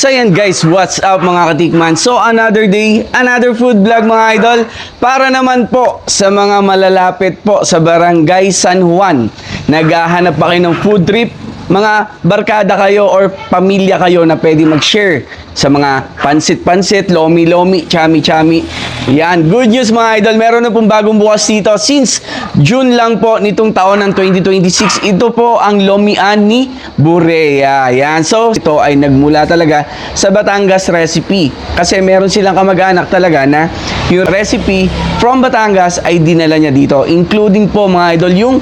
So yan guys, what's up mga katikman? So another day, another food vlog mga idol. Para naman po sa mga malalapit po sa Barangay San Juan. Naghahanap pa kayo ng food trip, mga barkada kayo or pamilya kayo na pwede mag-share sa mga pansit-pansit, lomi-lomi, chami-chami. Yan, good news mga idol. Meron na pong bagong bukas dito. Since June lang po nitong taon ng 2026, ito po ang lomian ni Burea. Yan, so ito ay nagmula talaga sa Batangas recipe. Kasi meron silang kamag-anak talaga na yung recipe from Batangas ay dinala niya dito. Including po mga idol yung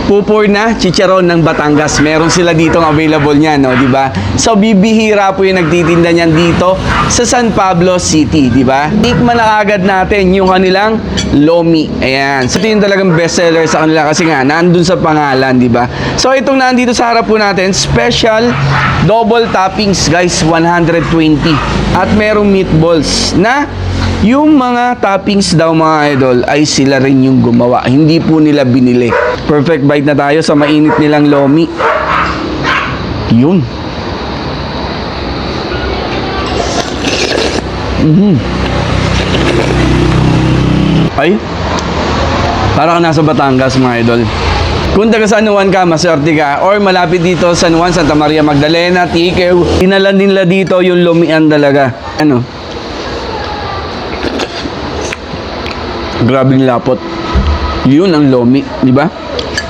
pupur na chicharon ng Batangas. Meron sila dito available niyan, no, di ba? So bibihira po yung nagtitinda niyan dito sa San Pablo City, di ba? Tikman na agad natin yung kanilang lomi. Ayan. So ito yung talagang best seller sa kanila kasi nga nandun sa pangalan, di ba? So itong nandito sa harap po natin, special double toppings, guys, 120. At merong meatballs na yung mga toppings daw mga idol ay sila rin yung gumawa. Hindi po nila binili. Perfect bite na tayo sa mainit nilang lomi. Yun. Ay, para ka nasa Batangas mga idol. Kung taga San Juan ka, maswerte ka, or malapit dito San Juan, Santa Maria Magdalena, Tiqueo, dinala nila dito yung lomian talaga. Ano? Grabing lapot. Yun ang lomi, di ba?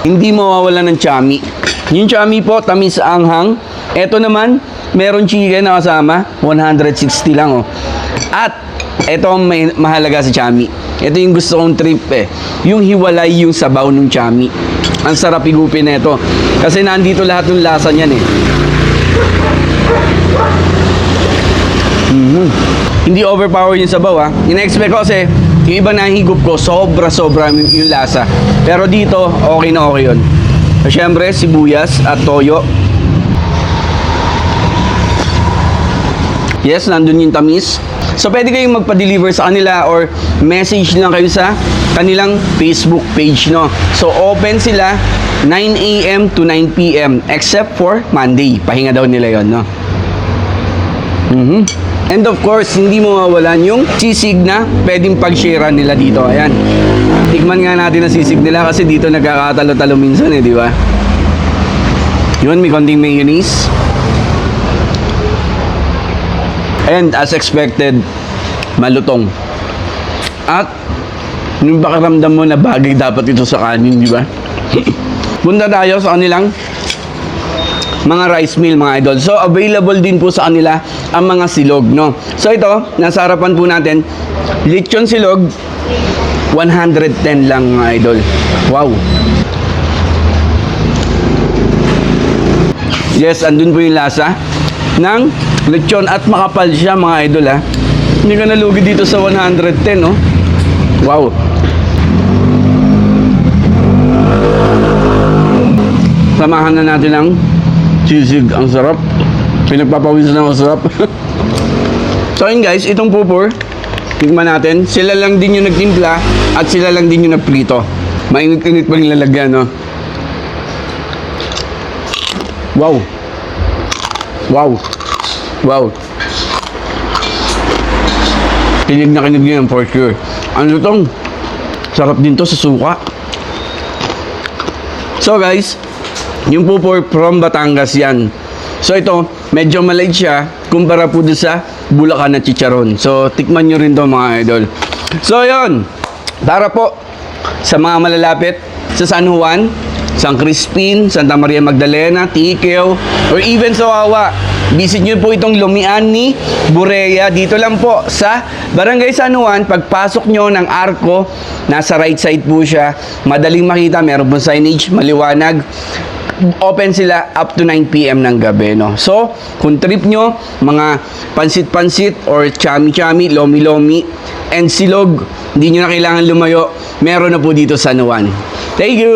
Hindi mawawala ng chami. Yung chami po, tamis anghang. Ito naman, meron chicken na kasama, 160 lang, oh. At ito ang may mahalaga sa chami. Ito yung gusto kong trip eh. Yung hiwalay yung sabaw ng chami. Ang sarap igupin na ito. Kasi nandito lahat ng lasa niyan eh. Hindi overpower yung sabaw ha. Ina-expect ko kasi yung iba na higup ko, sobra-sobra yung lasa. Pero dito, okay na okay yun. So, syempre, sibuyas at toyo. Yes, nandun yung tamis. So, pwede kayong magpa-deliver sa kanila or message lang kayo sa kanilang Facebook page, no? So, open sila 9 a.m. to 9 p.m. except for Monday. Pahinga daw nila yon, no? And of course, hindi mo mawalan yung sisig na pwedeng pag-share nila dito. Ayan. Tikman nga natin ang sisig nila kasi dito nagkakatalo-talo minsan eh, di ba? Yun, may konting mayonnaise. And as expected, malutong. At yung pakiramdam mo na bagay dapat ito sa kanin, di ba? Punta tayo sa kanilang mga rice meal mga idol. So available din po sa kanila ang mga silog, no? So ito, nasa harapan po natin, lechon silog 110 lang mga idol. Wow. Yes, andun po yung lasa ng lechon at makapal siya mga idol ha. Hindi ka nalugi dito sa 110, no? Wow. Samahan na natin ang sisig. Ang sarap. Pinagpapawisan ng sarap. So yun guys, itong pupur, tingnan natin. Sila lang din yung nagtimpla at sila lang din yung nagprito. Mainit-init pa nilalagyan, no? Wow. Wow. Wow. Kinig na kinig yan for sure. Ano itong? Sarap din to sa suka. So guys, yung pupur from Batangas yan. So ito, medyo maliit siya kumpara po doon sa Bulacan na chicharon. So tikman nyo rin to mga idol. So yun, para po sa mga malalapit sa San Juan, San Crispin, Santa Maria Magdalena, Tiqueo, or even sa Wawa, visit nyo po itong lomian ni Burea. Dito lang po sa Barangay San Juan. Pagpasok nyo ng Arco, nasa right side po siya. Madaling makita, meron po signage, maliwanag. Open sila up to 9 p.m. ng gabi, no? So, kung trip nyo, mga pansit-pansit or chami-chami, lomi-lomi, and silog, hindi nyo na kailangan lumayo, meron na po dito sa San Juan. Thank you!